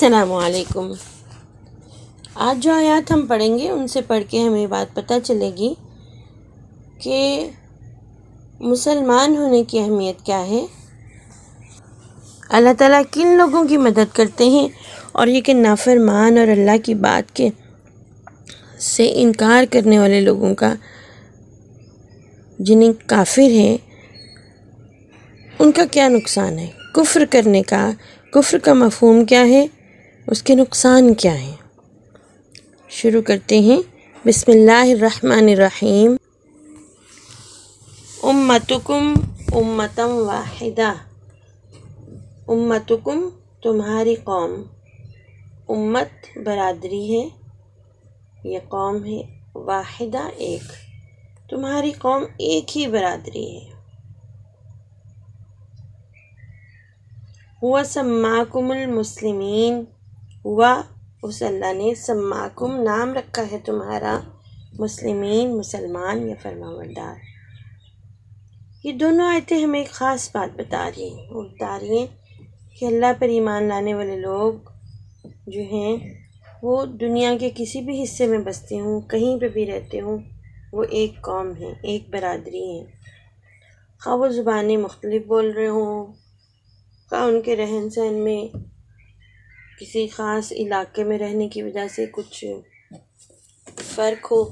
السلام علیکم۔ آج جو آیات ہم پڑھیں گے ان سے پڑھ کے ہمیں بات پتہ چلے گی کہ مسلمان ہونے کی اہمیت کیا ہے، اللہ تعالیٰ کن لوگوں کی مدد کرتے ہیں، اور یہ کہ نافرمان اور اللہ کی بات کے سے انکار کرنے والے لوگوں کا جنہیں کافر ہیں ان کا کیا نقصان ہے، کفر کا مفہوم کیا ہے، اس کے نقصان کیا ہیں۔ شروع کرتے ہیں۔ بسم اللہ الرحمن الرحیم۔ امتکم امتم واحدہ، امتکم تمہاری قوم، امت برادری ہے، یہ قوم ہے، واحدہ ایک، تمہاری قوم ایک ہی برادری ہے۔ ہوا سماکم المسلمین، ہوا اس اللہ نے سماکم نام رکھا ہے تمہارا، مسلمین مسلمان یا فرمانبردار۔ یہ دونوں آیتیں ہمیں ایک خاص بات بتا رہی ہیں، وہ بتا رہی ہیں کہ اللہ پر ایمان لانے والے لوگ جو ہیں وہ دنیا کے کسی بھی حصے میں بستے ہوں، کہیں پہ بھی رہتے ہوں، وہ ایک قوم ہیں، ایک برادری ہیں، خواہ وہ زبانیں مختلف بول رہے ہوں، خواہ ان کے رہن سہن میں کسی خاص علاقے میں رہنے کی وجہ سے کچھ فرق ہو،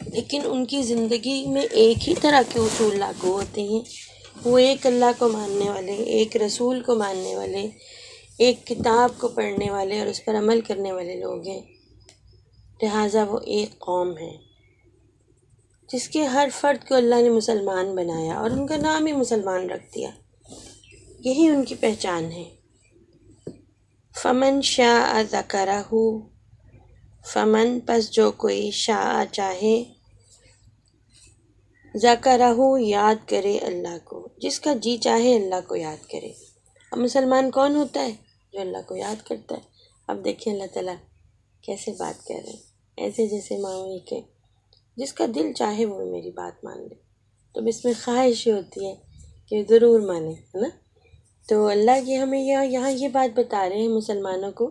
لیکن ان کی زندگی میں ایک ہی طرح کے اصول لاگو ہوتے ہیں۔ وہ ایک اللہ کو ماننے والے، ایک رسول کو ماننے والے، ایک کتاب کو پڑھنے والے اور اس پر عمل کرنے والے لوگ ہیں، لہٰذا وہ ایک قوم ہے جس کے ہر فرد کو اللہ نے مسلمان بنایا اور ان کا نام ہی مسلمان رکھ دیا، یہی ان کی پہچان ہے۔ فمن شاء ذکرہ، فمن پس جو کوئی شاء چاہے، ذکرہ یاد کرے اللہ کو، جس کا جی چاہے اللہ کو یاد کرے۔ اب مسلمان کون ہوتا ہے؟ جو اللہ کو یاد کرتا ہے۔ اب دیکھیں اللہ تعالیٰ کیسے بات کر رہے ہیں، ایسے جیسے معمولی کہ جس کا دل چاہے وہ میری بات مان لے، تو اس میں خواہش ہوتی ہے کہ ضرور مانے، ہے نا؟ تو اللہ کی ہمیں یہاں یہ بات بتا رہے ہیں مسلمانوں کو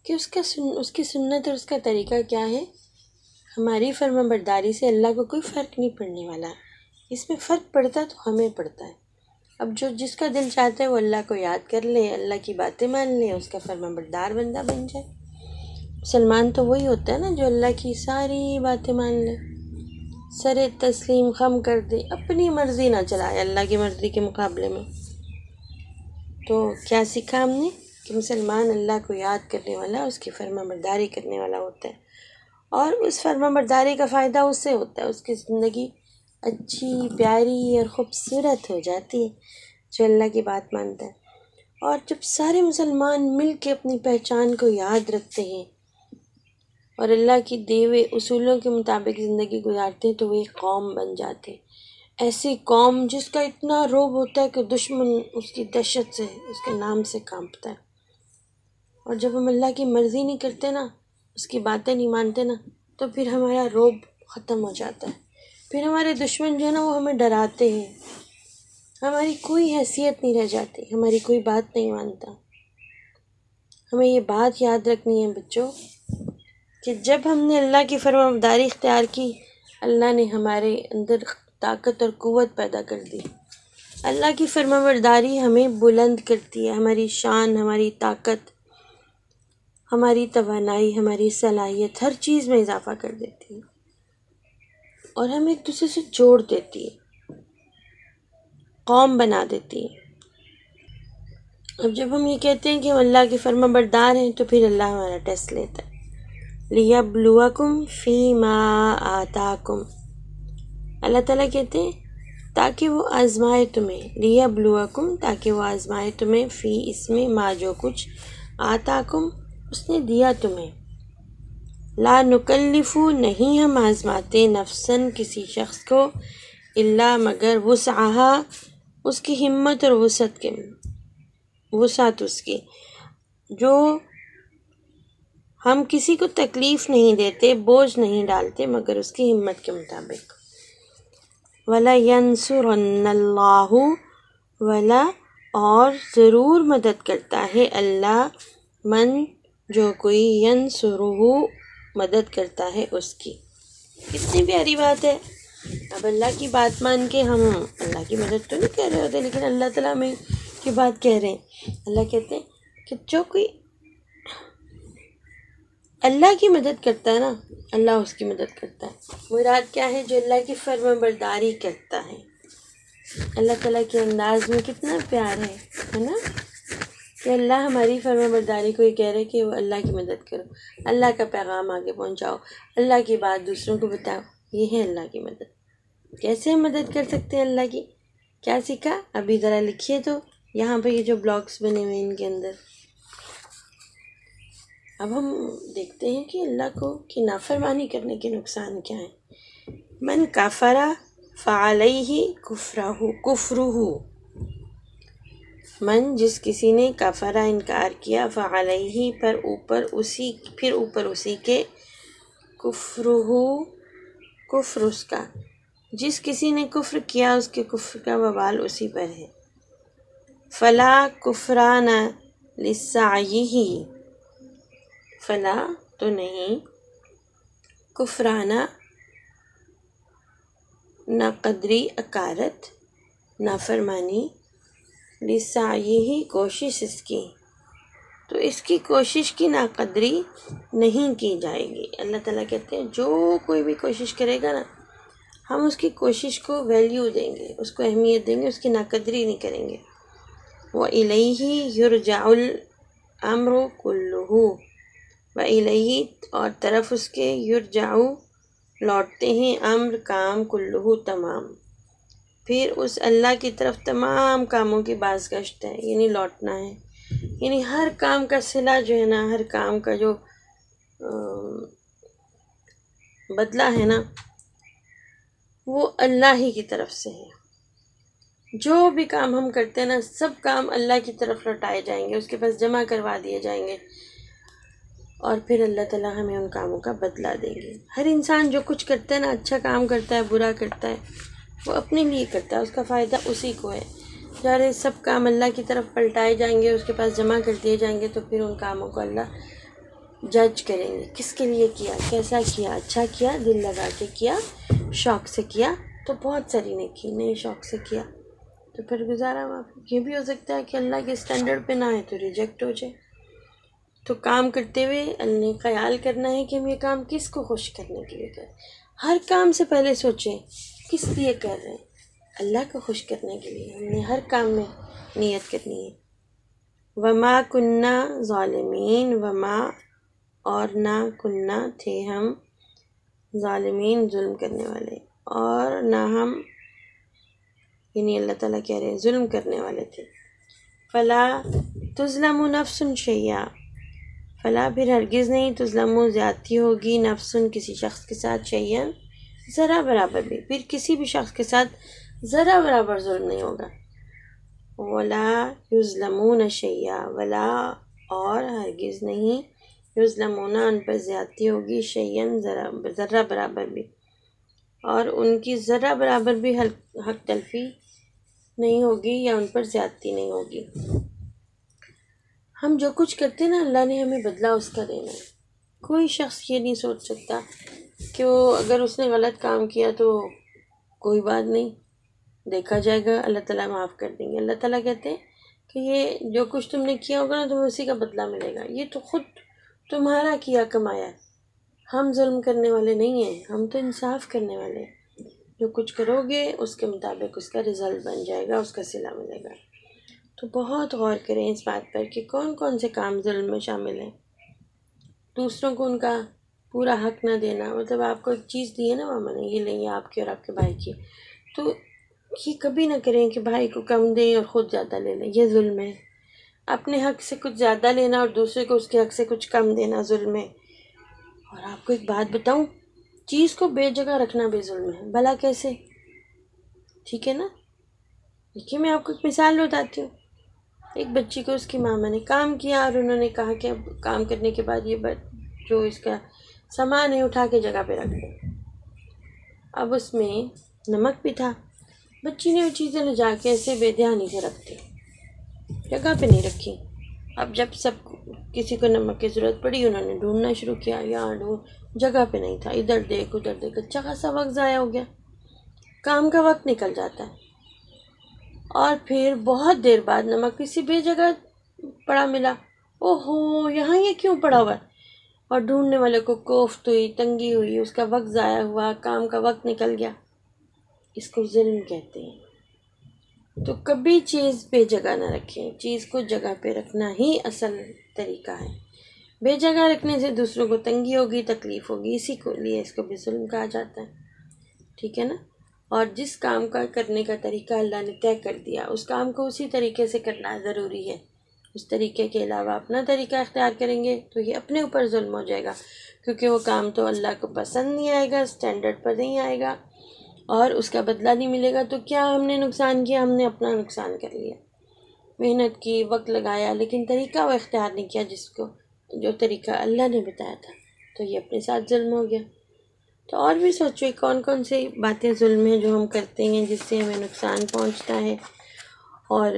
کہ اس کی سنت اور اس کا طریقہ کیا ہے۔ ہماری فرما برداری سے اللہ کو کوئی فرق نہیں پڑنے والا، اس میں فرق پڑتا تو ہمیں پڑتا ہے۔ اب جس کا دل چاہتا ہے وہ اللہ کو یاد کر لے، اللہ کی باتیں مان لے، اس کا فرما بردار بندہ بن جائے۔ مسلمان تو وہی ہوتا ہے نا جو اللہ کی ساری باتیں مان لے، سر تسلیم خم کر دے، اپنی مرضی نہ چلائے اللہ کی مرضی کے مقابلے میں۔ تو کیا سیکھا ہم نے کہ مسلمان اللہ کو یاد کرنے والا، اس کی فرما برداری کرنے والا ہوتا ہے، اور اس فرما برداری کا فائدہ اس سے ہوتا ہے، اس کی زندگی اچھی پیاری اور خوبصورت ہو جاتی ہے جو اللہ کی بات مانتا ہے۔ اور جب سارے مسلمان مل کے اپنی پہچان کو یاد رکھتے ہیں اور اللہ کی دیے ہوئے اصولوں کے مطابق زندگی گزارتے ہیں تو وہ ایک قوم بن جاتے ہیں، ایسی قوم جس کا اتنا رعب ہوتا ہے کہ دشمن اس کی دہشت سے، اس کے نام سے کانپتا ہے۔ اور جب ہم اللہ کی مرضی نہیں کرتے نا، اس کی باتیں نہیں مانتے نا، تو پھر ہمارا رعب ختم ہو جاتا ہے، پھر ہمارے دشمن جو ہے نا وہ ہمیں ڈراتے ہیں، ہماری کوئی حیثیت نہیں رہ جاتی، ہماری کوئی بات نہیں مانتا۔ ہمیں یہ بات یاد رکھنی ہے بچوں کہ جب ہم نے اللہ کی فرما برداری اختیار کی، اللہ نے ہمارے اندر طاقت اور قوت پیدا کر دی۔ اللہ کی فرما برداری ہمیں بلند کرتی ہے، ہماری شان، ہماری طاقت، ہماری توانائی، ہماری صلاحیت، ہر چیز میں اضافہ کر دیتی ہے اور ہمیں ایک دوسرے سے جوڑ دیتی ہے، قوم بنا دیتی ہے۔ اب جب ہم یہ کہتے ہیں کہ ہم اللہ کے فرما بردار ہیں تو پھر اللہ ہمارا ٹیسٹ لیتا ہے۔ لِيَبْلُوَكُمْ فِي مَا آتَاكُمْ، اللہ تعالیٰ کہتے ہیں تاکہ وہ آزمائے تمہیں، لِيَبْلُوَكُمْ تاکہ وہ آزمائے تمہیں، فی اس میں، ما جو کچھ، آتاکم اس نے دیا تمہیں۔ لا نکلف نہیں ہم آزماتے، نفساً کسی شخص کو، الا مگر وسعہا اس کی ہمت اور وسعت اس کی، جو ہم کسی کو تکلیف نہیں دیتے، بوجھ نہیں ڈالتے مگر اس کی ہمت کے مطابق۔ وَلَيَنْصُرَنَّ اللَّهُ وَلَا اور ضرور مدد کرتا ہے اللہ من جو کوئی ینصرہ مدد کرتا ہے اس کی۔ کتنی پیاری بات ہے۔ اب اللہ کی بات مان کے ہم اللہ کی مدد تو نہیں کر رہے ہوتے، لیکن اللہ تعالیٰ میں کی بات کہہ رہے ہیں۔ اللہ کہتے ہیں کہ جو کوئی اللہ کی مدد کرتا ہے نا، اللہ اس کی مدد کرتا ہے۔ مراد کیا ہے؟ جو اللہ کی فرما برداری کرتا ہے۔ اللہ تعالیٰ کے انداز میں کتنا پیار ہے نا، کہ اللہ ہماری فرما برداری کو یہ کہہ رہے کہ وہ اللہ کی مدد کرو، اللہ کا پیغام آگے پہنچاؤ، اللہ کی بات دوسروں کو بتاؤ۔ یہ ہے اللہ کی مدد۔ کیسے ہم مدد کر سکتے ہیں اللہ کی؟ کیا سیکھا؟ ابھی ذرا لکھیے تو یہاں پہ یہ جو بلاکس بنے ہوئے ہیں ان کے اندر۔ اب ہم دیکھتے ہیں کہ اللہ کو کی نافرمانی کرنے کے نقصان کیا ہیں۔ من کفر فعلیہ کفرہ، من جس کسی نے کفرہ انکار کیا، فعلیہ پھر اوپر اسی کے، کفرہ کفر اس کا، جس کسی نے کفر کیا اس کے کفر کا وبال اسی پر ہے۔ فلا کفران لسعیہ، فلا تو نہیں، کفرانہ ناقدری اکارت نافرمانی، لسعیہ کوشش اس کی، تو اس کی کوشش کی ناقدری نہیں کی جائے گی۔ اللہ تعالیٰ کہتے ہیں جو کوئی بھی کوشش کرے گا نا، ہم اس کی کوشش کو ویلیو دیں گے، اس کو اہمیت دیں گے، اس کی ناقدری نہیں کریں گے۔ وَإِلَيْهِ يُرْجَعُ الْأَمْرُ كُلُّهُ، وَإِلَيْهِ اور طرف اس کے، یرجعو لوٹتے ہیں، امر کام، کلہ تمام، پھر اس اللہ کی طرف تمام کاموں کی بازگشت ہے، یعنی لوٹنا ہے، یعنی ہر کام کا صلہ جو ہے نا، ہر کام کا جو بدلہ ہے نا، وہ اللہ ہی کی طرف سے ہے۔ جو بھی کام ہم کرتے ہیں نا، سب کام اللہ کی طرف لوٹائے جائیں گے، اس کے پاس جمع کروا دیے جائیں گے، اور پھر اللہ تعالیٰ ہمیں ان کاموں کا بدلہ دیں گے۔ ہر انسان جو کچھ کرتا ہے نا، اچھا کام کرتا ہے، برا کرتا ہے، وہ اپنے لیے کرتا ہے، اس کا فائدہ اسی کو ہے۔ جارے سب کام اللہ کی طرف پلٹائے جائیں گے، اس کے پاس جمع کر دیے جائیں گے، تو پھر ان کاموں کو اللہ جج کریں گے، کس کے لیے کیا، کیسا کیا، اچھا کیا، دل لگا کے کیا، شوق سے کیا تو بہت ساری نیکی، نہیں شوق سے کیا تو پھر گزارا معاف۔ یہ بھی ہو سکتا ہے کہ اللہ کے اسٹینڈرڈ پہ نہ آئے تو ریجیکٹ ہو جائے۔ تو کام کرتے ہوئے اللہ نے خیال کرنا ہے کہ ہم یہ کام کس کو خوش کرنے کے لیے کریں۔ ہر کام سے پہلے سوچیں کس لیے کر رہے ہیں، اللہ کو خوش کرنے کے لیے۔ ہم نے ہر کام میں نیت کرنی ہے۔ وما کننا ظالمین، وما اور نہ کننا تھے ہم، ظالمین ظلم کرنے والے، اور نہ ہم، یعنی اللہ تعالیٰ کہہ رہے ہیں ظلم کرنے والے تھے۔ فلا تظلم نفس شیئا، فلا پھر ہرگز نہیں، تظلم زیادتی ہوگی، نفس کسی شخص کے ساتھ، شیئا ذرا برابر بھی، پھر کسی بھی شخص کے ساتھ ذرا برابر ظلم نہیں ہوگا۔ ولا یظلمون شیئا، ولا اور ہرگز نہیں، یظلمون ان پر زیادتی ہوگی، شیئا ذرا برابر بھی، اور ان کی ذرا برابر بھی حق تلفی نہیں ہوگی یا ان پر زیادتی نہیں ہوگی۔ ہم جو کچھ کرتے ہیں نا، اللہ نے ہمیں بدلہ اس کا دینا ہے۔ کوئی شخص یہ نہیں سوچ سکتا کہ وہ اگر اس نے غلط کام کیا تو کوئی بات نہیں، دیکھا جائے گا، اللہ تعالیٰ معاف کر دیں گے۔ اللہ تعالیٰ کہتے ہیں کہ یہ جو کچھ تم نے کیا ہوگا نا، تمہیں اسی کا بدلہ ملے گا، یہ تو خود تمہارا کیا کمایا ہے۔ ہم ظلم کرنے والے نہیں ہیں، ہم تو انصاف کرنے والے ہیں۔ جو کچھ کرو گے اس کے مطابق اس کا رزلٹ بن جائے گا، اس کا صلہ ملے گا۔ تو بہت غور کریں اس بات پر کہ کون کون سے کام ظلم میں شامل ہیں۔ دوسروں کو ان کا پورا حق نہ دینا، مطلب آپ کو ایک چیز دی ہے نا ماما نے، یہ لیں، یہ آپ کی اور آپ کے بھائی کی، تو یہ کبھی نہ کریں کہ بھائی کو کم دیں اور خود زیادہ لے لیں، یہ ظلم ہے۔ اپنے حق سے کچھ زیادہ لینا اور دوسرے کو اس کے حق سے کچھ کم دینا ظلم ہے۔ اور آپ کو ایک بات بتاؤں، چیز کو بے جگہ رکھنا بھی ظلم ہے۔ بھلا کیسے؟ ٹھیک ہے نا؟ دیکھیے میں آپ کو ایک مثال بتاتی ہوں۔ ایک بچی کو اس کی ماما نے کام کیا، اور انہوں نے کہا کہ اب کام کرنے کے بعد یہ جو اس کا سامان ہے اٹھا کے جگہ پہ رکھ دیں۔ اب اس میں نمک بھی تھا، بچی نے وہ چیزیں لے جا کے ایسے بے دھیانی سے رکھ دی، جگہ پہ نہیں رکھی۔ اب جب کسی کو نمک کی ضرورت پڑی، انہوں نے ڈھونڈنا شروع کیا، یہاں ڈھونڈ، جگہ پہ نہیں تھا، ادھر دیکھ ادھر دیکھ، اچھا خاصا وقت ضائع ہو گیا، کام کا وقت نکل جاتا ہے۔ اور پھر بہت دیر بعد نمک کسی بھی جگہ پڑا ملا، اوہو یہاں یہ کیوں پڑا ہوا ہے، اور ڈھونڈنے والے کو کوفت ہوئی، تنگی ہوئی، اس کا وقت ضائع ہوا، کام کا وقت نکل گیا۔ اس کو ظلم کہتے ہیں۔ تو کبھی چیز بے جگہ نہ رکھیں، چیز کو جگہ پہ رکھنا ہی اصل طریقہ ہے۔ بے جگہ رکھنے سے دوسروں کو تنگی ہوگی، تکلیف ہوگی، اسی کو لیے اس کو بھی ظلم کہا جاتا ہے، ٹھیک ہے نا۔ اور جس کام کا کرنے کا طریقہ اللہ نے طے کر دیا، اس کام کو اسی طریقے سے کرنا ضروری ہے۔ اس طریقے کے علاوہ اپنا طریقہ اختیار کریں گے تو یہ اپنے اوپر ظلم ہو جائے گا، کیونکہ وہ کام تو اللہ کو پسند نہیں آئے گا، اسٹینڈرڈ پر نہیں آئے گا، اور اس کا بدلہ نہیں ملے گا۔ تو کیا ہم نے نقصان کیا؟ ہم نے اپنا نقصان کر لیا، محنت کی، وقت لگایا، لیکن طریقہ وہ اختیار نہیں کیا جو طریقہ اللہ نے بتایا تھا، تو یہ اپنے ساتھ ظلم ہو گیا۔ تو اور بھی سوچو کون کون سی باتیں ظلم ہیں جو ہم کرتے ہیں جس سے ہمیں نقصان پہنچتا ہے، اور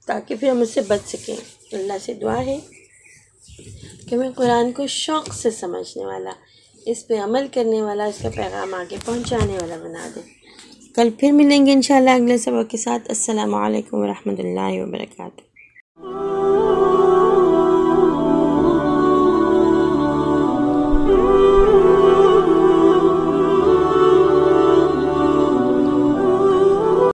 تاکہ پھر ہم اس سے بچ سکیں۔ اللہ سے دعا ہے کہ ہمیں قرآن کو شوق سے سمجھنے والا، اس پہ عمل کرنے والا، اس کا پیغام آگے پہنچانے والا بنا دے۔ کل پھر ملیں گے انشاءاللہ اگلے سبق کے ساتھ۔ السلام علیکم ورحمۃ اللہ وبرکاتہ۔